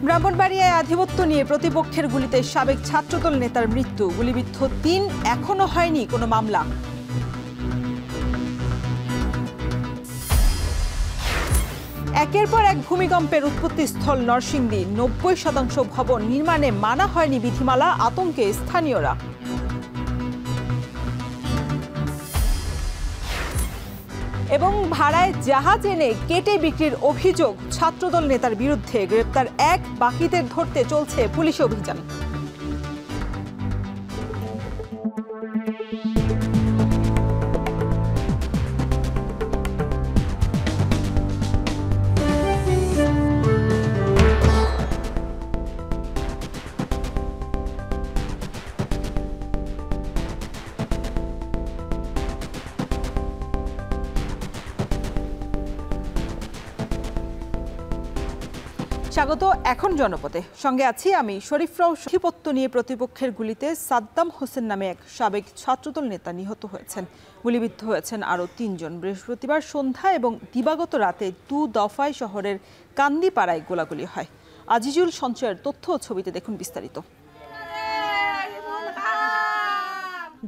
ব্রাহ্মণবাড়িয়ায় আধিপত্য নিয়ে প্রতিপক্ষের গুলিতে সাবেক ছাত্রদল নেতার মৃত্যু, গুলিবিদ্ধ ৩, এখনো হয়নি কোনো মামলা। একের পর এক ভূমিকম্পের উৎপত্তিস্থল নরসিংদী, ৯০% ভবন নির্মাণে মানা হয়নি বিধিমালা, আতঙ্কে স্থানীয়রা। এবং ভাড়ায় জাহাজ এনে কেটে বিক্রির অভিযোগ ছাত্রদল নেতার বিরুদ্ধে, গ্রেপ্তার ১, বাকিদের ধরতে চলছে পুলিশ অভিযান। স্বাগত এখন জনপদে, সঙ্গে আছি আমি শরীফরাও। আধিপত্য নিয়ে প্রতিপক্ষের গুলিতে সাদ্দাম হোসেন নামে এক সাবেক ছাত্রদল নেতা নিহত হয়েছেন, গুলিবিদ্ধ হয়েছেন আরও ৩ জন। বৃহস্পতিবার সন্ধ্যা এবং দিবাগত রাতে ২ দফায় শহরের কান্দিপাড়ায় গোলাগুলি হয়। আজিজুল সঞ্চয়ের তথ্য ও ছবিতে দেখুন বিস্তারিত।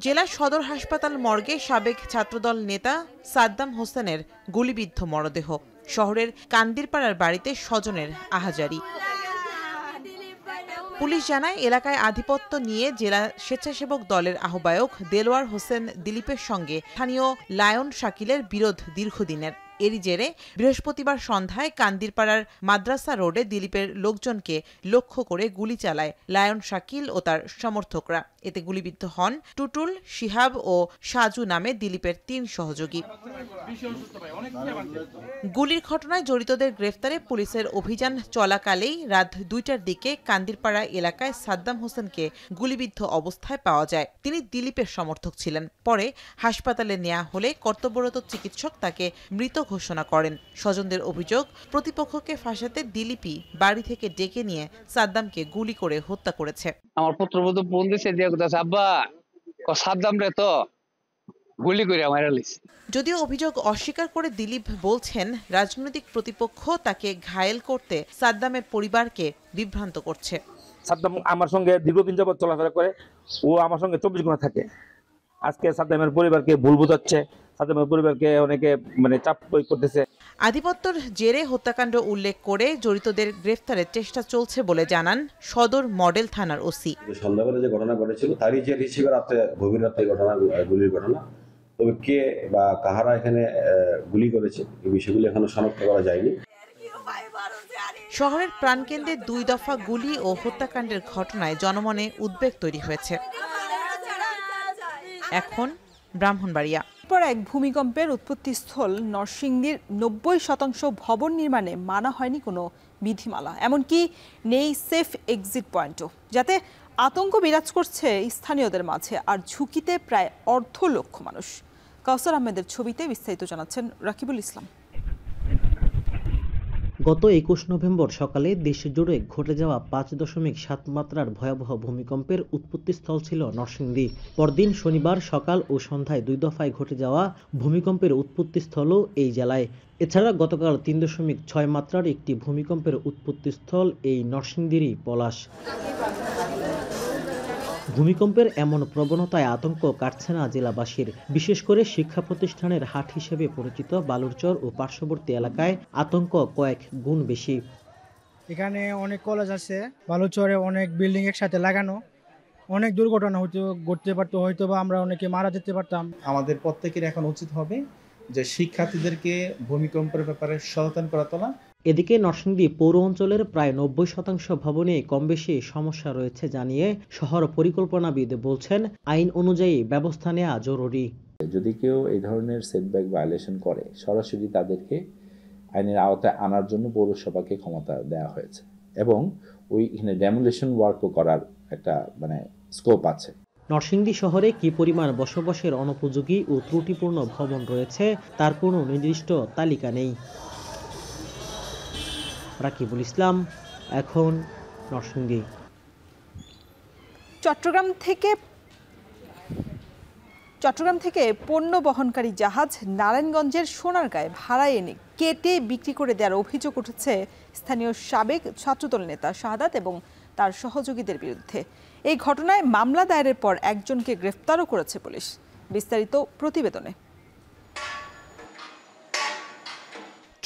জেলা সদর হাসপাতাল মর্গে সাবেক ছাত্রদল নেতা সাদ্দাম হোসেনের গুলিবিদ্ধ মরদেহ। শহরের কান্দিরপাড়ার বাড়িতে স্বজনের আহাজারি। পুলিশ জানায়, এলাকায় আধিপত্য নিয়ে জেলা স্বেচ্ছাসেবক দলের আহ্বায়ক দেলোয়ার হোসেন দিলীপের সঙ্গে স্থানীয় লায়ন শাকিলের বিরোধ দীর্ঘদিনের। এরই জেরে বৃহস্পতিবার সন্ধ্যায় কান্দিরপাড়ার মাদ্রাসা রোডে দিলীপের লোকজনকে লক্ষ্য করে গুলি চালায় লায়ন শাকিল ও তার সমর্থকরা। এতে গুলিবিদ্ধ হন টুটুল, শিহাব ও সাজু নামে দিলীপের ৩ সহযোগী। গুলির ঘটনায় জড়িতদের গ্রেফতারে পুলিশের অভিযান চলাকালেই রাত ২টার দিকে কান্দিরপাড়া এলাকায় সাদ্দাম হোসেনকে গুলিবিদ্ধ অবস্থায় পাওয়া যায়। তিনি দিলীপের সমর্থক ছিলেন। পরে হাসপাতালে নেওয়া হলে কর্তব্যরত চিকিৎসক তাকে মৃত ঘোষণা করেন। স্বজনদের অভিযোগ, প্রতিপক্ষকে ফাঁসাতে দিলীপই বাড়ি থেকে ডেকে নিয়ে সাদ্দামকে গুলি করে হত্যা করেছে। আমার পুত্রবধূ ফোন দিছে, দিয়ে কইতাছে, আব্বা সাদ্দাম রে তো গুলি করে মাইরা লইছে। যদিও অভিযোগ অস্বীকার করে দিলীপ বলছেন, রাজনৈতিক প্রতিপক্ষ তাকে ঘায়েল করতে সাদ্দামের পরিবারকে বিভ্রান্ত করছে। সাদ্দাম আমার সঙ্গে দীর্ঘদিন যাবৎ চলাফেরা করে, ও আমার সঙ্গে 24 ঘন্টা থাকে। আজকে সাদ্দামের পরিবারকে ভুল বোঝাচ্ছে, সাদ্দামের পরিবারকে অনেকে চাপ প্রয়োগ করতেছে। আধিপত্যের জেরে হত্যাকাণ্ড উল্লেখ করে জড়িতদের গ্রেফতারের চেষ্টা চলছে বলে জানান সদর মডেল থানার ওসি। সন্ধ্যাবেলা যে ঘটনা ঘটেছিল তারই জের হিসেবে গভীর রাতে গুলির ঘটনা, তবে কে বা কাহারা এখানে গুলি করেছে এই বিষয়গুলো এখনো শনাক্ত করা যায়নি। শহরের প্রাণকেন্দ্রে ২ দফা গুলি ও হত্যাকাণ্ডের ঘটনায় জনমনে উদ্বেগ তৈরি হয়েছে। এখন ব্রাহ্মণবাড়িয়া। পর এক ভূমিকম্পের উৎপত্তিস্থল নরসিংদীর ৯০% ভবন নির্মাণে মানা হয়নি কোনো বিধিমালা, এমনকি নেই সেফ এক্সিট পয়েন্টও, যাতে আতঙ্ক বিরাজ করছে স্থানীয়দের মাঝে। আর ঝুঁকিতে প্রায় ১.৫ লক্ষ মানুষ। কাউসার আহমেদের ছবিতে বিস্তারিত জানাচ্ছেন রাকিবুল ইসলাম। গত ২১ নভেম্বর সকালে দেশজুড়ে ঘটে যাওয়া ৫.৭ মাত্রার ভয়াবহ ভূমিকম্পের উৎপত্তিস্থল ছিল নরসিংদী। পরদিন শনিবার সকাল ও সন্ধ্যায় ২ দফায় ঘটে যাওয়া ভূমিকম্পের উৎপত্তিস্থলও এই জেলায়। এছাড়া গতকাল ৩.৬ মাত্রার একটি ভূমিকম্পের উৎপত্তিস্থল এই নরসিংদীরই পলাশ। ভূমিকম্পের এমন প্রবণতায় আতঙ্ক কাটছে না জেলাবাসীর। বিশেষ করে শিক্ষা প্রতিষ্ঠানের হাট হিসেবে পরিচিত বালুরচর ও পার্শ্ববর্তী এলাকায় আতঙ্ক কয়েক গুণ বেশি। এখানে অনেক কলেজ আছে, বালুরচরে অনেক বিল্ডিং একসাথে লাগানো, অনেক দুর্ঘটনা ঘটতে পারতো, হয়তো বা আমরা অনেকে মারা যেতে পারতাম। আমাদের প্রত্যেকের এখন উচিত হবে যে শিক্ষার্থীদেরকে ভূমিকম্পের ব্যাপারে সচেতন করা তোলা। এদিকে নরসিংদী পৌর অঞ্চলের প্রায় ৯০% ভবনে কম বেশি সমস্যা রয়েছে জানিয়ে শহর পরিকল্পনাবিদ বলছেন, আইন অনুযায়ী ব্যবস্থা নেওয়া জরুরি। যদি কেউ এই ধরনের সেটব্যাক ভায়োলেশন করে, সরাসরি তাদেরকে আইনের আওতায় আনার জন্য পৌরসভাকে ক্ষমতা দেওয়া হয়েছে এবং ওইখানে ডেমোলিশন ওয়ার্কও করার একটা স্কোপ আছে। নরসিংদী শহরে কি পরিমাণ বসবাসের অনুপযোগী ও ত্রুটিপূর্ণ ভবন রয়েছে তার কোনো নির্দিষ্ট তালিকা নেই। রাকিবুল ইসলাম, এখন নরসিংদী। চট্টগ্রাম থেকে পণ্য বহনকারী জাহাজ নারায়ণগঞ্জের সোনারগাঁয়ে ভাড়ায় এনে কেটে বিক্রি করে দেওয়ার অভিযোগ উঠেছে স্থানীয় সাবেক ছাত্রদল নেতা শাহাদাত এবং তার সহযোগীদের বিরুদ্ধে। এই ঘটনায় মামলা দায়েরের পর একজনকে গ্রেফতারও করেছে পুলিশ। বিস্তারিত প্রতিবেদনে।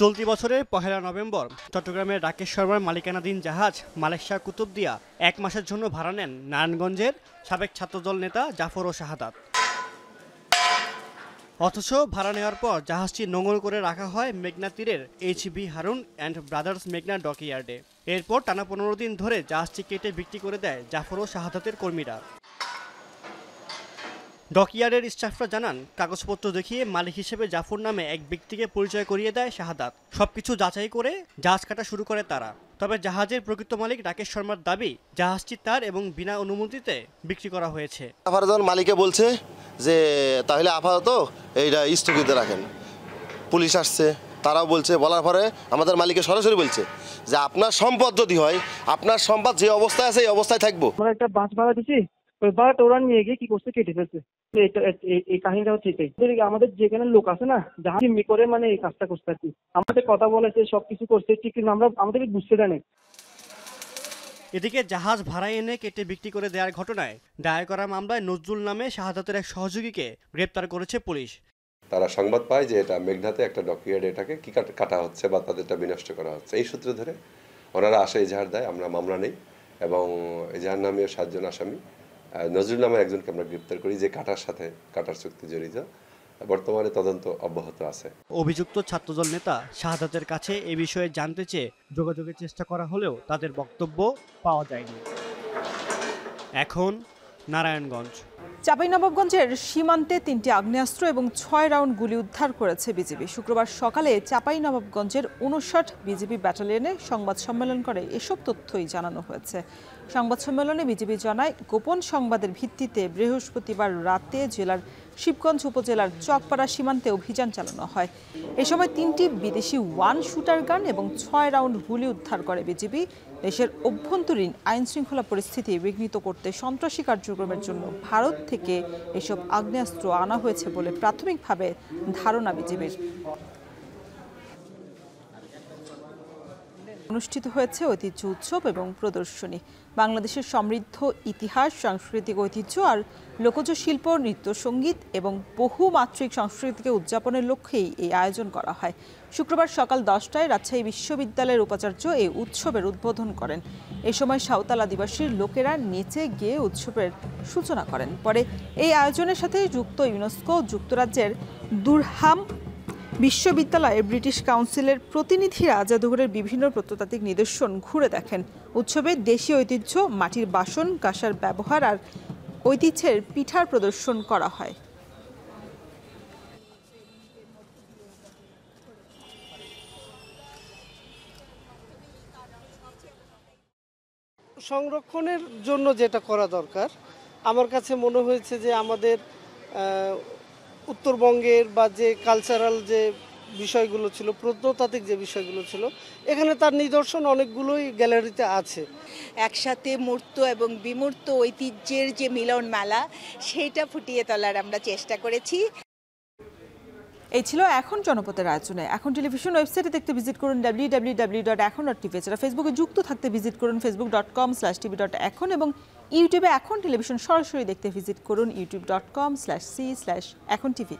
চলতি বছরের ১ নভেম্বর চট্টগ্রামের রাকেশ শর্মার মালিকানাধীন জাহাজ মালয়েশিয়া কুতুবদিয়া ১ মাসের জন্য ভাড়া নেন নারায়ণগঞ্জের সাবেক ছাত্রদল নেতা জাফর ও শাহাদাত। অথচ ভাড়া নেওয়ার পর জাহাজটি নোঙর করে রাখা হয় মেঘনা তীরের HB হারুন অ্যান্ড ব্রাদার্স মেঘনা ডকইয়ার্ডে। এরপর টানা ১৫ দিন ধরে জাহাজটি কেটে বিক্রি করে দেয় জাফর ও শাহাদাতের কর্মীরা। ডকইয়ার্ডের স্টাফরা জানান, কাগজপত্র দেখিয়ে মালিক হিসেবে জাফর নামে এক ব্যক্তিকে পরিচয় করিয়ে দেয় শাহাদাত। সবকিছু যাচাই করে জাহাজ কাটা শুরু করে তারা। তবে জাহাজের প্রকৃত মালিক রাকেশ শর্মার দাবি, জাহাজটি তার এবং বিনা অনুমতিতে বিক্রি করা হয়েছে। মালিকে বলছে যে তাহলে আপাতত এইটা স্থগিত রাখেন। পুলিশ আসছে, তারাও বলছে, বলার পরে আমাদের মালিকে সরাসরি বলছে যে আপনার সম্পদ যদি হয়, আপনার সম্পদ যে অবস্থায় আছে এই অবস্থায় থাকবো। আমরা একটা বাস ভাড়া দিচ্ছি, ওই ভাড়াটা ওরা নিয়ে গিয়ে কি করছে, কেটে ফেলছে। এই কাহিনীটা হচ্ছে এটাই। আমাদের যেখানে লোক আছে না, যাহা জিম্মি করে মানে এই কাজটা করছে আর কি। আমাদের কথা বলেছে, সবকিছু করছে ঠিক, কিন্তু আমরা আমাদেরকে বুঝতে দেয় না। এদিকে জাহাজ ভাড়ায় এনে কেটে বিক্রি করে দেওয়ার ঘটনায় দায়ের করা মামলায় নজরুল নামে শাহাদাতের এক সহযোগীকে গ্রেপ্তার করেছে পুলিশ। তারা সংবাদ পায় যে এটা মেঘনাতে একটা ডকইয়ার্ডে এটাকে কি কাটা হচ্ছে বা তাদেরটা বিনষ্ট করা হচ্ছে। এই সূত্র ধরে ওনারা আসে এজাহার দেয়, আমরা মামলা নেই এবং এজাহার নামীয় 7 জন আসামি, নজরুল নামের একজনকে আমরা গ্রেপ্তার করি, যে কাটার চুক্তি জড়িত। বর্তমানে তদন্ত অব্যাহত আছে। অভিযুক্ত ছাত্রদল নেতা শাহাদাতের কাছে এ বিষয়ে জানতে চেয়ে যোগাযোগের চেষ্টা করা হলেও তাদের বক্তব্য পাওয়া যায়নি। এখন নারায়ণগঞ্জ। চাঁপাইনবাবগঞ্জের সীমান্তে 3টি আগ্নেয়াস্ত্র এবং 6 রাউন্ড গুলি উদ্ধার করেছে বিজিবি। শুক্রবার সকালে চাঁপাইনবাবগঞ্জের 59 বিজিবি ব্যাটালিয়নে সংবাদ সম্মেলন করে এসব তথ্যই জানানো হয়েছে। সংবাদ সম্মেলনে বিজিবি জানায়, গোপন সংবাদের ভিত্তিতে বৃহস্পতিবার রাতে জেলার শিবগঞ্জ উপজেলার চকপাড়া সীমান্তে অভিযান চালানো হয়। এ সময় 3টি বিদেশি 1 শুটার গান এবং 6 রাউন্ড গুলি উদ্ধার করে বিজিবি। দেশের অভ্যন্তরীণ আইন শৃঙ্খলা পরিস্থিতি বিঘ্নিত করতে সন্ত্রাসী কার্যক্রমের জন্য ভারত থেকে এসব আগ্নেয়াস্ত্র আনা হয়েছে বলে প্রাথমিকভাবে ধারণা বিজিবির। অনুষ্ঠিত হয়েছে ঐতিহ্য উৎসব এবং প্রদর্শনী। বাংলাদেশের সমৃদ্ধ ইতিহাস, সাংস্কৃতিক ঐতিহ্য আর লোকজ শিল্প, নৃত্য, সঙ্গীত এবং বহুমাত্রিক সংস্কৃতিকে উদযাপনের লক্ষ্যেই এই আয়োজন করা হয়। শুক্রবার সকাল 10টায় রাজশাহী বিশ্ববিদ্যালয়ের উপাচার্য এই উৎসবের উদ্বোধন করেন। এ সময় সাঁওতাল আদিবাসীর লোকেরা নেচে গিয়ে উৎসবের সূচনা করেন। পরে এই আয়োজনের সাথে যুক্ত ইউনেস্কো, যুক্তরাজ্যের দুরহাম বিশ্ববিদ্যালয়ের ব্রিটিশ কাউন্সিলের প্রতিনিধিরা জাদুঘরের বিভিন্ন প্রত্নতাত্ত্বিক নিদর্শন ঘুরে দেখেন। উৎসবে দেশীয় ঐতিহ্য, মাটির বাসন, কাঁসার ব্যবহার আর ঐতিহ্যের পিঠার প্রদর্শন করা হয়। সংরক্ষণের জন্য যেটা করা দরকার, আমার কাছে মনে হয়েছে যে আমাদের উত্তরবঙ্গের বা যে কালচারাল যে বিষয়গুলো ছিল, প্রত্নতাত্ত্বিক যে বিষয়গুলো ছিল, এখানে তার নিদর্শন অনেকগুলোই গ্যালারিতে আছে। একসাথে মূর্ত এবং বিমূর্ত ঐতিহ্যের যে মিলন মেলা, সেটা ফুটিয়ে তোলার আমরা চেষ্টা করেছি। এই ছিল এখন জনপথের আয়োজনে। এখন টেলিভিশন ওয়েবসাইটে দেখতে ভিজিট করুন www.এখন.tv। এছাড়া ফেসবুকে যুক্ত থাকতে ভিজিট করুন facebook.com/tv.এখন এবং ইউটিউবে এখন টেলিভিশন সরাসরি দেখতে ভিজিট করুন youtube.com/c/echontv।